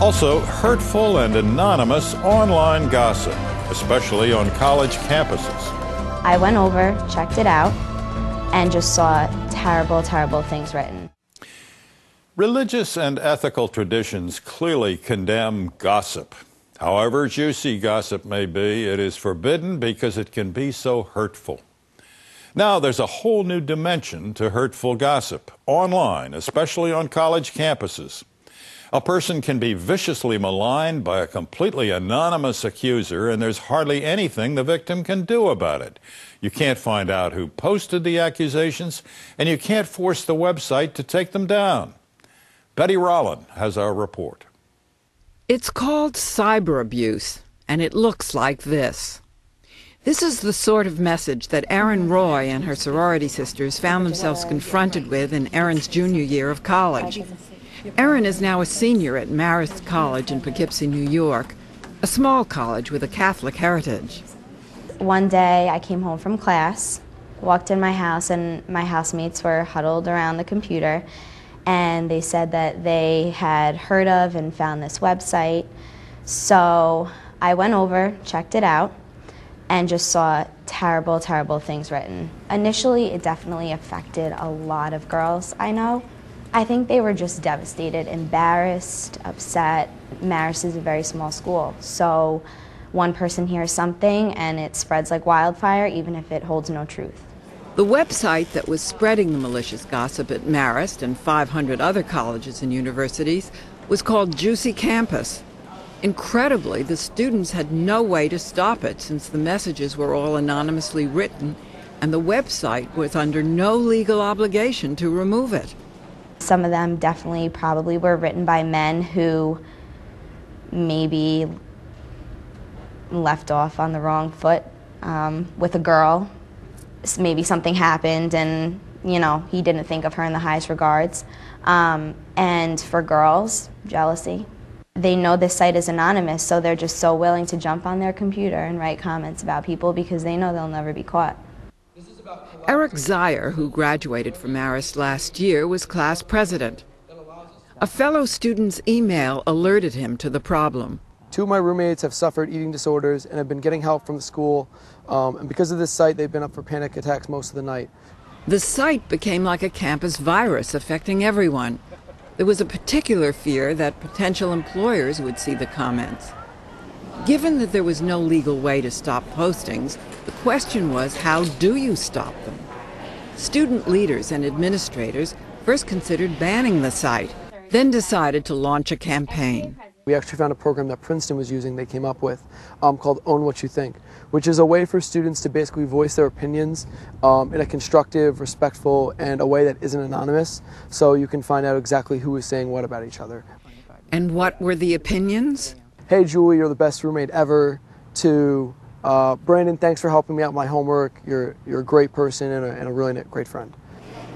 Also, hurtful and anonymous online gossip, especially on college campuses. I went over, checked it out, and just saw terrible, terrible things written. Religious and ethical traditions clearly condemn gossip. However juicy gossip may be, it is forbidden because it can be so hurtful. Now there's a whole new dimension to hurtful gossip, online, especially on college campuses. A person can be viciously maligned by a completely anonymous accuser, and there's hardly anything the victim can do about it. You can't find out who posted the accusations, and you can't force the website to take them down. Betty Rolland has our report. It's called cyber abuse, and it looks like this. This is the sort of message that Erin Roy and her sorority sisters found themselves confronted with in Erin's junior year of college. Erin is now a senior at Marist College in Poughkeepsie, New York, a small college with a Catholic heritage. One day I came home from class, walked in my house, and my housemates were huddled around the computer, and they said that they had heard of and found this website. So I went over, checked it out, and just saw terrible, terrible things written. Initially, it definitely affected a lot of girls I know. I think they were just devastated, embarrassed, upset. Marist is a very small school, so one person hears something and it spreads like wildfire, even if it holds no truth. The website that was spreading the malicious gossip at Marist and 500 other colleges and universities was called Juicy Campus. Incredibly, the students had no way to stop it since the messages were all anonymously written and the website was under no legal obligation to remove it. Some of them definitely probably were written by men who maybe left off on the wrong foot with a girl. Maybe something happened and, you know, he didn't think of her in the highest regards. And for girls, jealousy. They know this site is anonymous, so they're just so willing to jump on their computer and write comments about people because they know they'll never be caught. Eric Zier, who graduated from Marist last year, was class president. A fellow student's email alerted him to the problem. 2 of my roommates have suffered eating disorders and have been getting help from the school. And because of this site, they've been up for panic attacks most of the night. The site became like a campus virus affecting everyone. There was a particular fear that potential employers would see the comments. Given that there was no legal way to stop postings, the question was, how do you stop them? Student leaders and administrators first considered banning the site, then decided to launch a campaign. We actually found a program that Princeton was using, they came up with, called Own What You Think, which is a way for students to basically voice their opinions in a constructive, respectful, and a way that isn't anonymous, so you can find out exactly who is saying what about each other. And what were the opinions? Hey Julie, you're the best roommate ever, to Brandon, thanks for helping me out with my homework, you're a great person and a really great friend.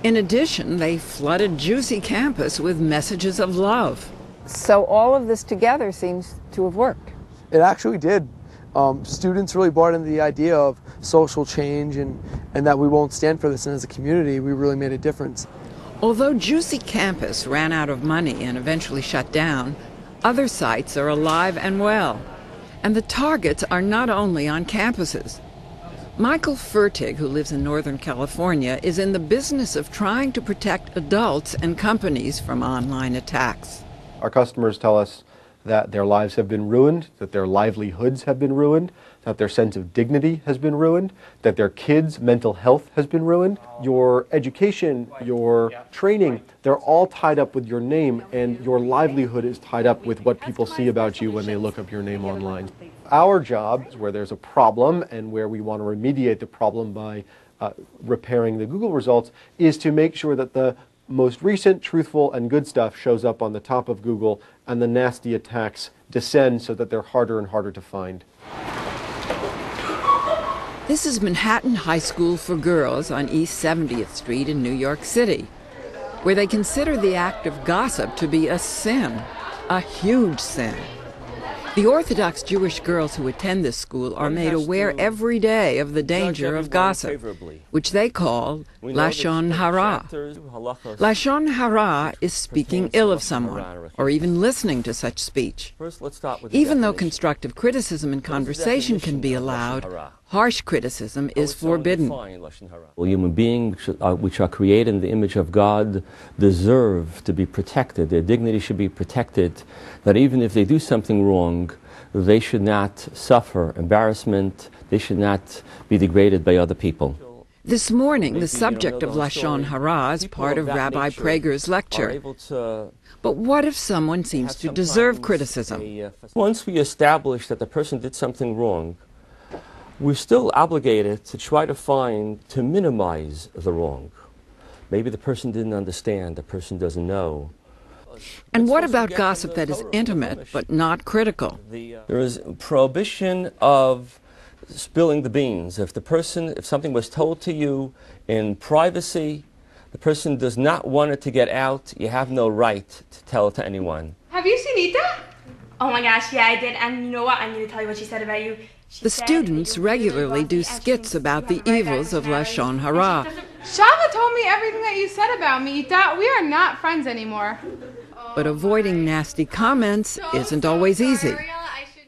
In addition, they flooded Juicy Campus with messages of love. So all of this together seems to have worked. It actually did. Students really bought into the idea of social change and that we won't stand for this, and as a community we really made a difference. Although Juicy Campus ran out of money and eventually shut down, other sites are alive and well. And the targets are not only on campuses. Michael Fertik, who lives in Northern California, is in the business of trying to protect adults and companies from online attacks. Our customers tell us that their lives have been ruined, that their livelihoods have been ruined, that their sense of dignity has been ruined, that their kids' mental health has been ruined. Your education, your training, they're all tied up with your name, and your livelihood is tied up with what people see about you when they look up your name online. Our job is where there's a problem and where we want to remediate the problem by repairing the Google results is to make sure that the most recent, truthful, and good stuff shows up on the top of Google, and the nasty attacks descend so that they're harder and harder to find. This is Manhattan High School for Girls on East 70th Street in New York City, where they consider the act of gossip to be a sin, a huge sin. The Orthodox Jewish girls who attend this school are made aware every day of the danger of gossip, which they call Lashon Hara. Lashon Hara is speaking ill of someone, or even listening to such speech. Even though constructive criticism and conversation can be allowed, harsh criticism is forbidden. Human beings, which are created in the image of God, deserve to be protected. Their dignity should be protected, that even if they do something wrong, they should not suffer embarrassment, they should not be degraded by other people. This morning, the subject of Lashon Hara is part of Rabbi Prager's lecture. But what if someone seems to deserve criticism? Once we establish that the person did something wrong, we're still obligated to try to minimize the wrong. Maybe the person didn't understand, the person doesn't know. And what about gossip that is intimate but not critical? There is prohibition of spilling the beans. If something was told to you in privacy, the person does not want it to get out, you have no right to tell it to anyone. Have you seen Ita? Oh my gosh, yeah, I did. And you know what? I need to tell you what she said about you. The students regularly do skits about the evils of Lashon Hara. Shava told me everything that you said about me, Ita. We are not friends anymore. But avoiding nasty comments isn't always easy.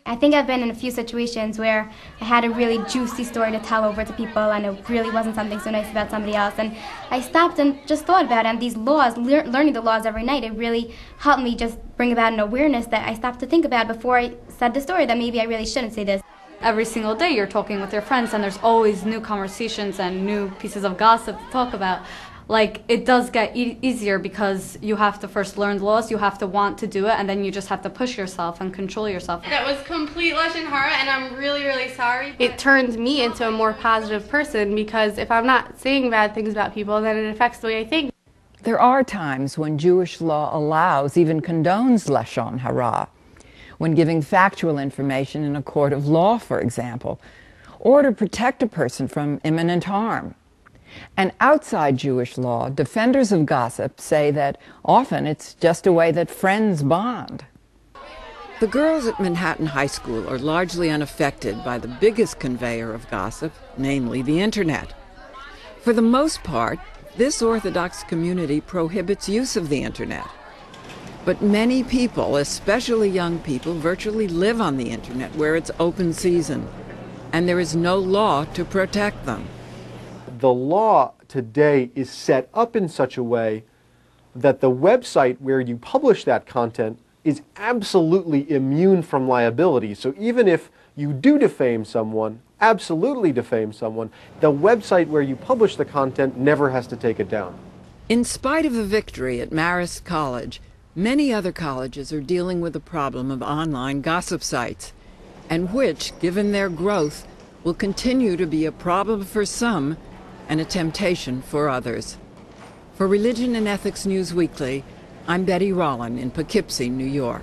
I think I've been in a few situations where I had a really juicy story to tell over to people and it really wasn't something so nice about somebody else. And I stopped and just thought about it. And these laws, learning the laws every night, it really helped me just bring about an awareness that I stopped to think about before I said the story, that maybe I really shouldn't say this. Every single day you're talking with your friends and there's always new conversations and new pieces of gossip to talk about. Like, it does get easier because you have to first learn the laws, you have to want to do it, and then you just have to push yourself and control yourself. That was complete Lashon Hara, and I'm really, really sorry. It turned me into a more positive person because if I'm not saying bad things about people, then it affects the way I think. There are times when Jewish law allows, even condones Lashon Hara, when giving factual information in a court of law, for example, or to protect a person from imminent harm. And outside Jewish law, defenders of gossip say that often it's just a way that friends bond. The girls at Manhattan High School are largely unaffected by the biggest conveyor of gossip, namely the internet. For the most part, this Orthodox community prohibits use of the internet. But many people, especially young people, virtually live on the internet where it's open season, and there is no law to protect them. The law today is set up in such a way that the website where you publish that content is absolutely immune from liability. So even if you do defame someone, absolutely defame someone, the website where you publish the content never has to take it down. In spite of the victory at Marist College, many other colleges are dealing with the problem of online gossip sites, and which, given their growth, will continue to be a problem for some and a temptation for others. For Religion and Ethics NewsWeekly, I'm Betty Rollin in Poughkeepsie, New York.